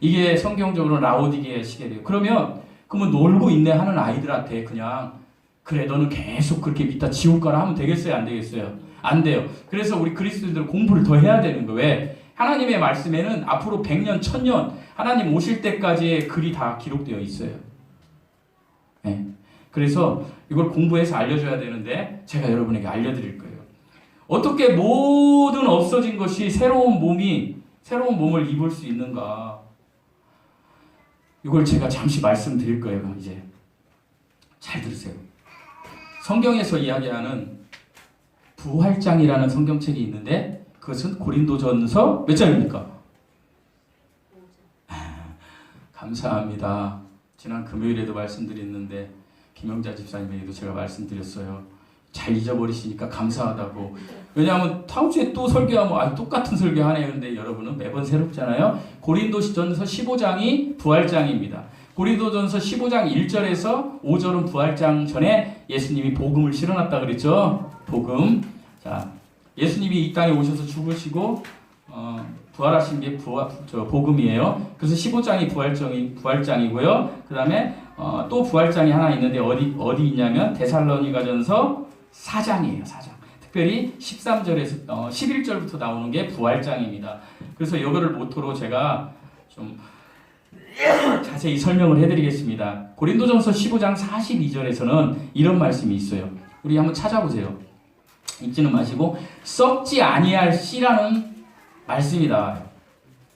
이게 성경적으로 라오디게의 시계예요. 그러면 놀고 있네 하는 아이들한테 그냥 그래 너는 계속 그렇게 믿다 지옥 가라 하면 되겠어요? 안 되겠어요? 안 돼요. 그래서 우리 그리스도인들은 공부를 더 해야 되는 거예요. 왜? 하나님의 말씀에는 앞으로 100년, 1000년 하나님 오실 때까지의 글이 다 기록되어 있어요. 네. 그래서 이걸 공부해서 알려줘야 되는데 제가 여러분에게 알려드릴 거예요. 어떻게 모든 없어진 것이 새로운 몸을 입을 수 있는가. 이걸 제가 잠시 말씀드릴 거예요. 이제 잘 들으세요. 성경에서 이야기하는 부활장이라는 성경책이 있는데 그것은 고린도전서 몇 장입니까? 감사합니다. 지난 금요일에도 말씀드렸는데 김영자 집사님에게도 제가 말씀드렸어요. 잘 잊어버리시니까 감사하다고. 왜냐하면 다음 주에 또 설교하면 똑같은 설교하네요. 근데 여러분은 매번 새롭잖아요. 고린도전서 15장이 부활장입니다. 고린도전서 15장 1절에서 5절은 부활장 전에 예수님이 복음을 실어놨다 그랬죠. 복음. 자, 예수님이 이 땅에 오셔서 죽으시고 부활하신 게 복음이에요. 그래서 15장이 부활장이고요. 그 다음에 또 부활장이 하나 있는데 어디 있냐면 데살로니가전서 4장이에요. 4장. 특별히 13절에서 11절부터 나오는 게 부활장입니다. 그래서 이거를 모토로 제가 좀 자세히 설명을 해드리겠습니다. 고린도전서 15장 42절에서는 이런 말씀이 있어요. 우리 한번 찾아보세요. 읽지는 마시고 썩지 아니할 씨라는 말씀이 나와요.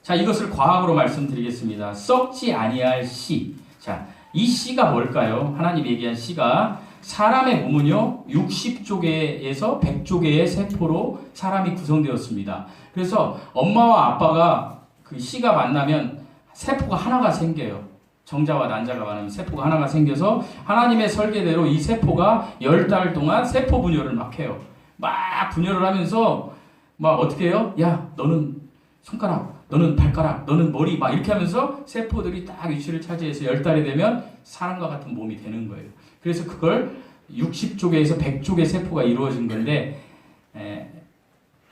자, 이것을 과학으로 말씀드리겠습니다. 썩지 아니할 씨. 자, 이 씨가 뭘까요? 하나님이 얘기한 씨가 사람의 몸은요 60조개에서 100조개의 세포로 사람이 구성되었습니다. 그래서 엄마와 아빠가 그 씨가 만나면 세포가 하나가 생겨요. 정자와 난자가 만나면 세포가 하나가 생겨서 하나님의 설계대로 이 세포가 10달 동안 세포 분열을 막 해요. 막 분열을 하면서 막 어떻게 해요? 야, 너는 손가락, 너는 발가락, 너는 머리 막 이렇게 하면서 세포들이 딱 위치를 차지해서 10달이 되면 사람과 같은 몸이 되는 거예요. 그래서 그걸 60조개에서 100조개 세포가 이루어진 건데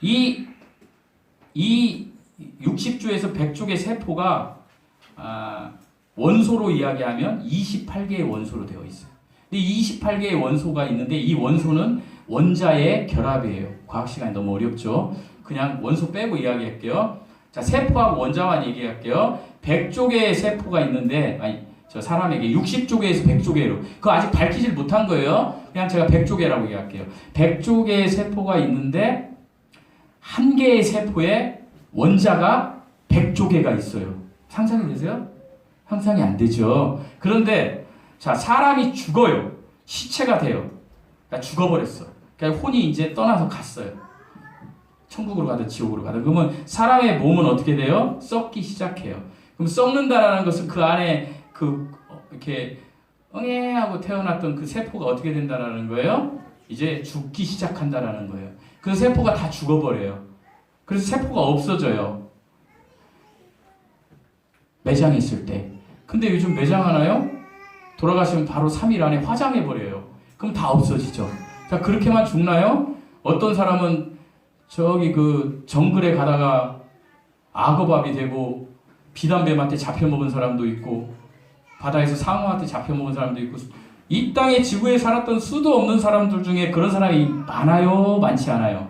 이 60조에서 100조개 세포가 원소로 이야기하면 28개의 원소로 되어 있어요. 근데 28개의 원소가 있는데 이 원소는 원자의 결합이에요. 과학 시간이 너무 어렵죠. 그냥 원소 빼고 이야기할게요. 자, 세포하고 원자만 얘기할게요. 100조개의 세포가 있는데 저 사람에게 60조개에서 100조개로 그거 아직 밝히질 못한 거예요. 그냥 제가 100조개라고 얘기할게요. 100조개의 세포가 있는데 한 개의 세포에 원자가 100조개가 있어요. 상상이 되세요? 상상이 안 되죠. 그런데 자, 사람이 죽어요. 시체가 돼요. 그러니까 죽어버렸어. 그러니까 혼이 이제 떠나서 갔어요. 천국으로 가든 지옥으로 가든. 그러면 사람의 몸은 어떻게 돼요? 썩기 시작해요. 그럼 썩는다라는 것은 그 안에 이렇게 응애하고 태어났던 그 세포가 어떻게 된다라는 거예요? 이제 죽기 시작한다라는 거예요. 그 세포가 다 죽어버려요. 그래서 세포가 없어져요. 매장했을 때. 근데 요즘 매장하나요? 돌아가시면 바로 3일 안에 화장해버려요. 그럼 다 없어지죠. 자, 그렇게만 죽나요? 어떤 사람은 저기 그 정글에 가다가 악어밥이 되고 비단뱀한테 잡혀먹은 사람도 있고 바다에서 상어한테 잡혀먹은 사람도 있고 이 땅에 지구에 살았던 수도 없는 사람들 중에 그런 사람이 많아요? 많지 않아요?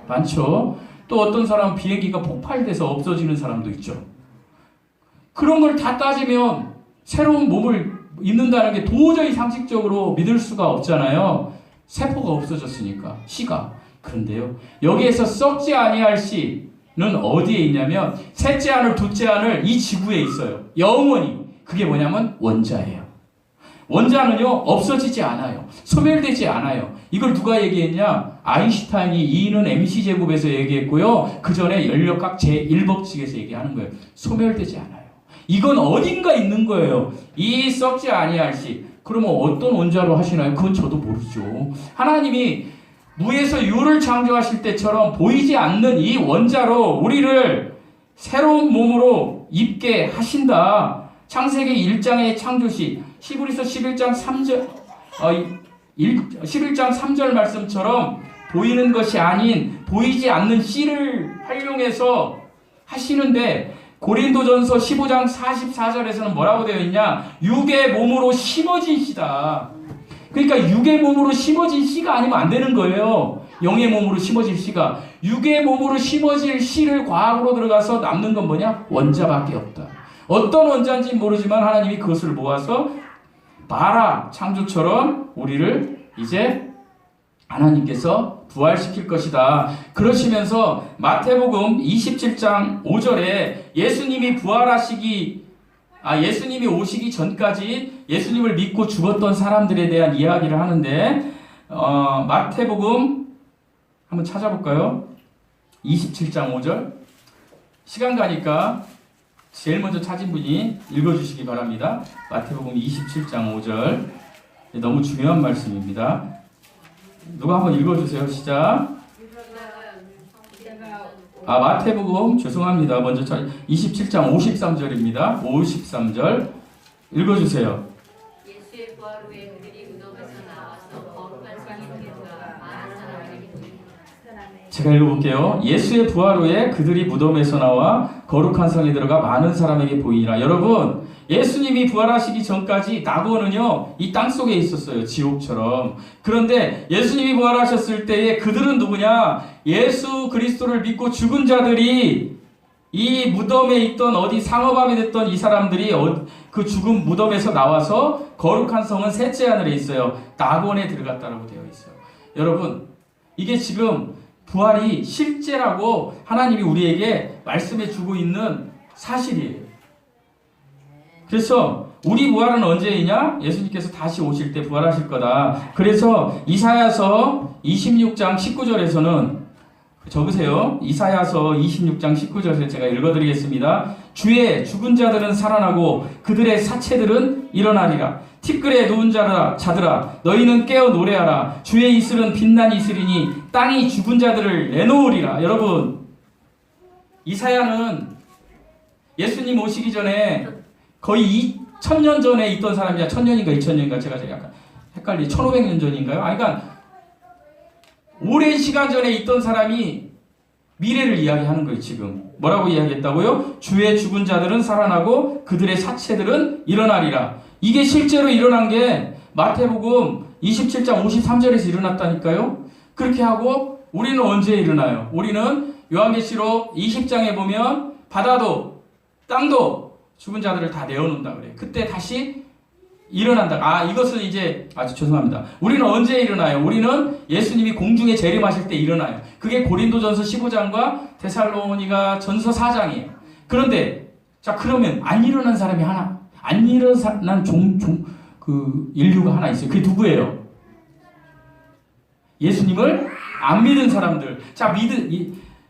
많죠. 또 어떤 사람은 비행기가 폭발돼서 없어지는 사람도 있죠. 그런 걸 다 따지면 새로운 몸을 입는다는 게 도저히 상식적으로 믿을 수가 없잖아요. 세포가 없어졌으니까 씨가. 그런데요, 여기에서 썩지 아니할 씨는 어디에 있냐면 셋째 하늘 둘째 하늘 이 지구에 있어요. 영원히. 그게 뭐냐면 원자예요. 원자는요 없어지지 않아요. 소멸되지 않아요. 이걸 누가 얘기했냐? 아인슈타인이 E는 mc제곱에서 얘기했고요. 그 전에 연력학 제1법칙에서 얘기하는 거예요. 소멸되지 않아요. 이건 어딘가 있는 거예요. 이 썩지 아니할 씨. 그러면 어떤 원자로 하시나요? 그건 저도 모르죠. 하나님이 무에서 유를 창조하실 때처럼 보이지 않는 이 원자로 우리를 새로운 몸으로 입게 하신다. 창세기 1장의 창조시, 히브리서 11장 3절 말씀처럼 보이는 것이 아닌 보이지 않는 씨를 활용해서 하시는데 고린도전서 15장 44절에서는 뭐라고 되어 있냐? 육의 몸으로 심어진 씨다. 그러니까 육의 몸으로 심어진 씨가 아니면 안 되는 거예요. 영의 몸으로 심어질 씨가. 육의 몸으로 심어질 씨를 과학으로 들어가서 남는 건 뭐냐? 원자밖에 없다. 어떤 원자인지 모르지만 하나님이 그것을 모아서 마라 창조처럼 우리를 이제 하나님께서 부활시킬 것이다. 그러시면서 마태복음 27장 5절에 예수님이 예수님이 오시기 전까지 예수님을 믿고 죽었던 사람들에 대한 이야기를 하는데 마태복음 한번 찾아볼까요? 27장 5절. 시간 가니까 제일 먼저 찾은 분이 읽어주시기 바랍니다. 마태복음 27장 5절. 너무 중요한 말씀입니다. 누가 한번 읽어주세요. 시작. 마태복음 죄송합니다. 먼저 27장 53절입니다. 53절. 읽어주세요. 예수의 부활 후에 그들이 무덤에서 나와서 거룩한 성령들과 많은 사람에게 보이니라. 제가 읽어볼게요. 예수의 부활 후에 그들이 무덤에서 나와 거룩한 성에 들어가 많은 사람에게 보이니라. 여러분, 예수님이 부활하시기 전까지 낙원은요 이 땅속에 있었어요. 지옥처럼. 그런데 예수님이 부활하셨을 때에 그들은 누구냐? 예수 그리스도를 믿고 죽은 자들이 이 무덤에 있던 어디 상어밤이 됐던 이 사람들이 그 죽은 무덤에서 나와서 거룩한 성은 셋째 하늘에 있어요. 낙원에 들어갔다라고 되어 있어요. 여러분, 이게 지금 부활이 실제라고 하나님이 우리에게 말씀해 주고 있는 사실이에요. 그래서 우리 부활은 언제이냐? 예수님께서 다시 오실 때 부활하실 거다. 그래서 이사야서 26장 19절에서는 적으세요. 이사야서 26장 19절에서 제가 읽어드리겠습니다. 주의 죽은 자들은 살아나고 그들의 사체들은 일어나리라. 티끌에 누운 자들아 너희는 깨어 노래하라. 주의 이슬은 빛난 이슬이니 땅이 죽은 자들을 내놓으리라. 여러분, 이사야는 예수님 오시기 전에 거의 2000년 전에 있던 사람이야. 1000년인가 2000년인가 제가 약간 헷갈리. 1500년 전인가요? 그러니까 오랜 시간 전에 있던 사람이 미래를 이야기하는 거예요. 지금 뭐라고 이야기했다고요? 주의 죽은 자들은 살아나고 그들의 사체들은 일어나리라. 이게 실제로 일어난 게 마태복음 27장 53절에서 일어났다니까요. 그렇게 하고 우리는 언제 일어나요? 우리는 요한계시록 20장에 보면 바다도 땅도 죽은 자들을 다 내어놓는다 그래요. 그때 다시 일어난다. 이것은 이제 죄송합니다. 우리는 언제 일어나요? 우리는 예수님이 공중에 재림하실 때 일어나요. 그게 고린도전서 15장과 데살로니가 전서 4장이에요. 그런데 자, 그러면 안 일어난 사람이 하나, 안 일어난 인류가 하나 있어요. 그게 누구예요? 예수님을 안 믿은 사람들. 자,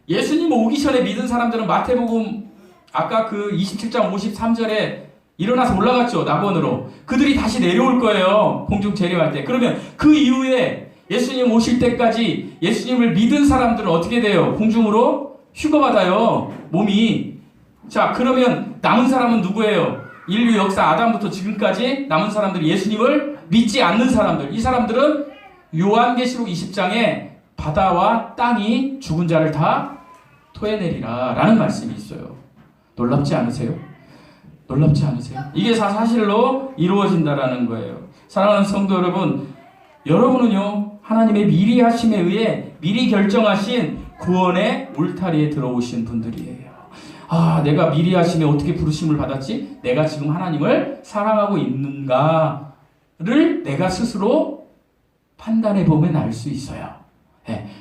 예수님 오기 전에 믿은 사람들은 마태복음 아까 그 27장 53절에 일어나서 올라갔죠. 낙원으로. 그들이 다시 내려올 거예요. 공중 재림할 때. 그러면 그 이후에 예수님 오실 때까지 예수님을 믿은 사람들은 어떻게 돼요? 공중으로 휴거받아요. 몸이. 자, 그러면 남은 사람은 누구예요? 인류 역사 아담부터 지금까지 남은 사람들이 예수님을 믿지 않는 사람들. 이 사람들은 요한계시록 20장에 바다와 땅이 죽은 자를 다 토해내리라 라는 말씀이 있어요. 놀랍지 않으세요? 놀랍지 않으세요? 이게 사실로 이루어진다라는 거예요. 사랑하는 성도 여러분, 여러분은요 하나님의 미리 하심에 의해 미리 결정하신 구원의 울타리에 들어오신 분들이에요. 내가 미리 하심에 어떻게 부르심을 받았지? 내가 지금 하나님을 사랑하고 있는가를 내가 스스로 판단해 보면 알 수 있어요.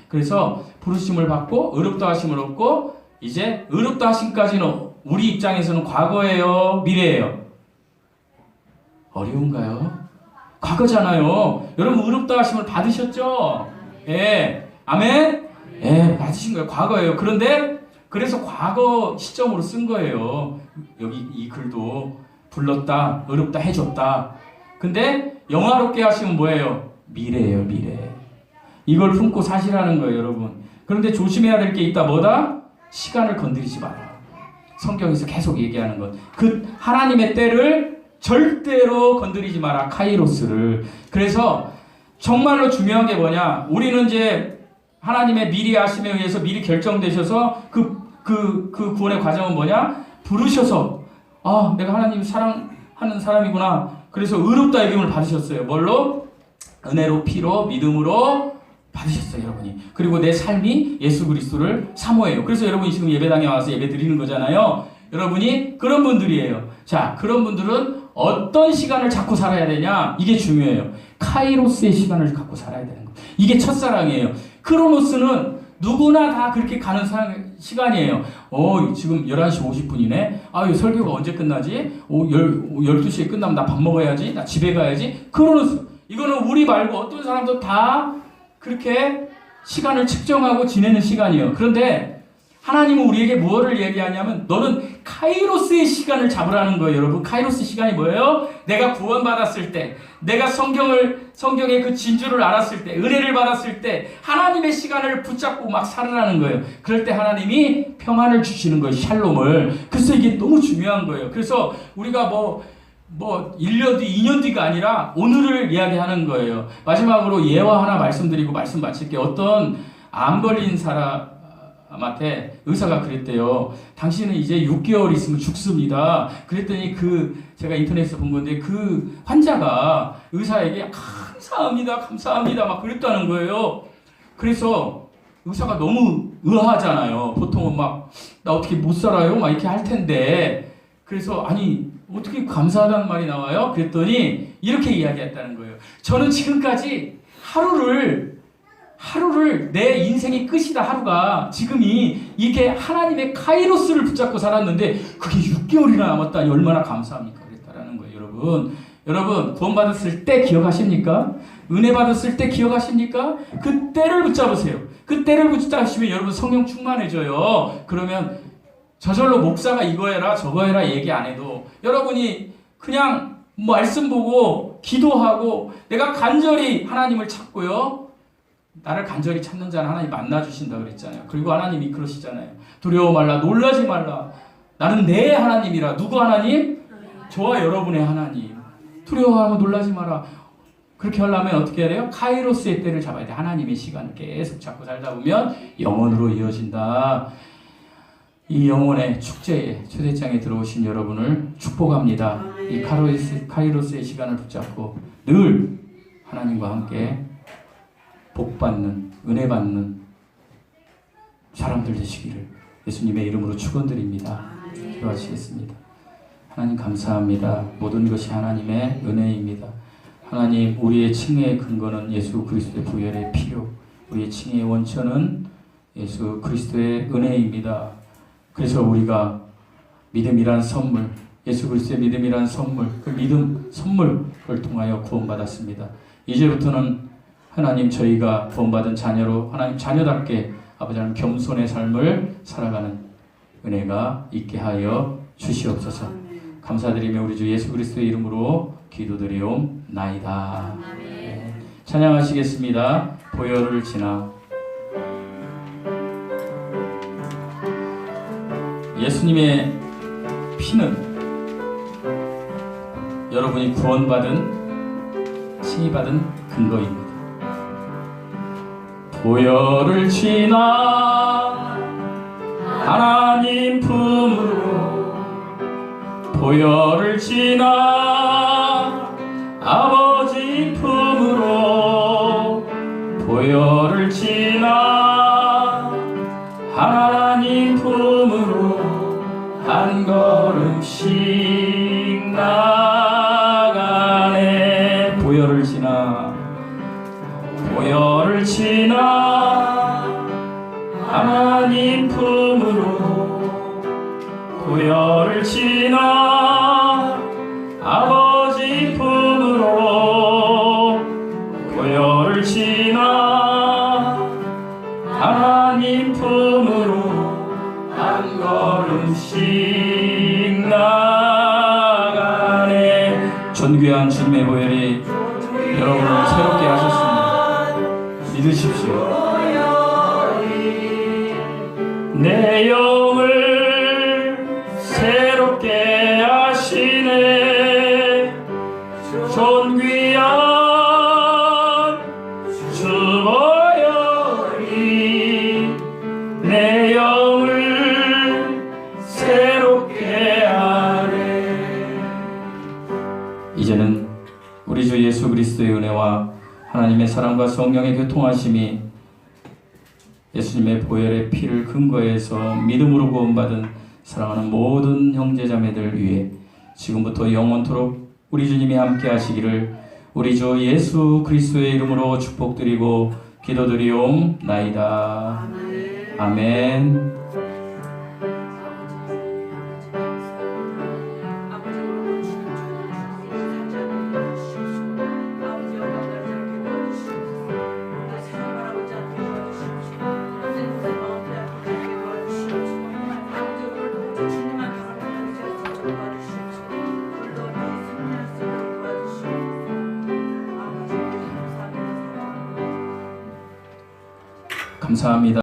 그래서 부르심을 받고 의롭다 하심을 얻고 이제 의롭다 하심까지는 우리 입장에서는 과거예요? 미래예요? 어려운가요? 과거잖아요. 여러분 의롭다 하심을 받으셨죠? 아멘? 받으신 거예요. 과거예요. 그런데 그래서 과거 시점으로 쓴 거예요. 여기 이 글도 불렀다, 의롭다 해줬다. 근데 영화롭게 하시면 뭐예요? 미래예요. 미래. 이걸 품고 사시라는 거예요. 여러분. 그런데 조심해야 될 게 있다. 뭐다? 시간을 건드리지 마라. 성경에서 계속 얘기하는 것. 그 하나님의 때를 절대로 건드리지 마라. 카이로스를. 그래서 정말로 중요한 게 뭐냐? 우리는 이제 하나님의 미리 하심에 의해서 미리 결정되셔서 그 구원의 과정은 뭐냐? 부르셔서 내가 하나님 사랑하는 사람이구나. 그래서 의롭다 여김을 받으셨어요. 뭘로? 은혜로, 피로, 믿음으로 받으셨어요, 여러분이. 그리고 내 삶이 예수 그리스도를 사모해요. 그래서 여러분이 지금 예배당에 와서 예배 드리는 거잖아요. 여러분이 그런 분들이에요. 자, 그런 분들은 어떤 시간을 잡고 살아야 되냐? 이게 중요해요. 카이로스의 시간을 갖고 살아야 되는 거예요. 이게 첫사랑이에요. 크로노스는 누구나 다 그렇게 가는 시간이에요. 지금 11시 50분이네. 설교가 언제 끝나지? 12시에 끝나면 나 밥 먹어야지. 나 집에 가야지. 크로노스. 이거는 우리 말고 어떤 사람도 다 그렇게 시간을 측정하고 지내는 시간이에요. 그런데 하나님은 우리에게 무엇을 얘기하냐면 너는 카이로스의 시간을 잡으라는 거예요. 여러분, 카이로스 시간이 뭐예요? 내가 구원받았을 때, 내가 성경의 그 진주를 알았을 때, 은혜를 받았을 때 하나님의 시간을 붙잡고 막 살으라는 거예요. 그럴 때 하나님이 평안을 주시는 거예요. 샬롬을. 그래서 이게 너무 중요한 거예요. 그래서 우리가 뭐 1년 뒤, 2년 뒤가 아니라 오늘을 이야기하는 거예요. 마지막으로 예화 하나 말씀드리고 말씀 마칠게요. 어떤 암 걸린 사람한테 의사가 그랬대요. 당신은 이제 6개월 있으면 죽습니다. 그랬더니 제가 인터넷에서 본 건데 그 환자가 의사에게 감사합니다, 감사합니다 막 그랬다는 거예요. 그래서 의사가 너무 의아하잖아요. 보통은 막 나 어떻게 못 살아요? 막 이렇게 할 텐데. 그래서 아니 어떻게 감사하다는 말이 나와요? 그랬더니 이렇게 이야기했다는 거예요. 저는 지금까지 하루를 내 인생의 끝이다 하루가 지금이 이게 하나님의 카이로스를 붙잡고 살았는데 그게 6개월이나 남았다니 얼마나 감사합니까? 그랬다라는 거예요. 여러분 구원받았을 때 기억하십니까? 은혜 받았을 때 기억하십니까? 그 때를 붙잡으세요. 그 때를 붙잡으시면 여러분 성령 충만해져요. 그러면 저절로 목사가 이거 해라 저거 해라 얘기 안 해도 여러분이 그냥 말씀 보고 기도하고 내가 간절히 하나님을 찾고요. 나를 간절히 찾는 자는 하나님 만나주신다 그랬잖아요. 그리고 하나님이 그러시잖아요. 두려워 말라 놀라지 말라. 나는 내 하나님이라. 누구 하나님? 저와 여러분의 하나님. 두려워하고 놀라지 마라. 그렇게 하려면 어떻게 해야 돼요? 카이로스의 때를 잡아야 돼. 하나님의 시간을 계속 잡고 살다 보면 영원으로 이어진다. 이 영혼의 축제에 초대장에 들어오신 여러분을 축복합니다. 이 카이로스의 시간을 붙잡고 늘 하나님과 함께 복받는 은혜 받는 사람들 되시기를 예수님의 이름으로 축원드립니다. 기도하시겠습니다. 하나님 감사합니다. 모든 것이 하나님의 은혜입니다. 하나님 우리의 칭의의 근거는 예수 그리스도의 부활의 피요 우리의 칭의의 원천은 예수 그리스도의 은혜입니다. 그래서 우리가 믿음이란 선물 예수 그리스도의 믿음이란 선물 그 믿음 선물을 통하여 구원받았습니다. 이제부터는 하나님 저희가 구원받은 자녀로 하나님 자녀답게 아버지 하나님 겸손의 삶을 살아가는 은혜가 있게 하여 주시옵소서. 감사드리며 우리 주 예수 그리스도의 이름으로 기도드리옵나이다. 네. 찬양하시겠습니다. 보혈을 지나 예수님의 피는 여러분이 구원받은 칭의받은 근거입니다. 보혈을 지나 하나님 품으로 보혈을 지나 아버지 품으로 보혈을 지나 하나님 품으로 한 걸음씩 나가네. 보혈을 지나 보혈을 지나 하나님 품으로 보혈을 지나 아버지 품으로 보혈을 지나 하나님 품으로 한 걸음씩 나가네. 존귀한 주님의 보혈이 여러분을 새롭게 하셨습니다. 믿으십시오. 내 영을 새롭게 하시네. 존귀한 주 보혈이 내 영을 새롭게 하네. 이제는 우리 주 예수 그리스도의 은혜와 하나님의 사랑과 성령의 교통하심이 예수님의 보혈의 피를 근거해서 믿음으로 구원받은 사랑하는 모든 형제자매들 위해 지금부터 영원토록 우리 주님이 함께 하시기를 우리 주 예수 그리스도의 이름으로 축복드리고 기도드리옵나이다. 아멘. 감사합니다.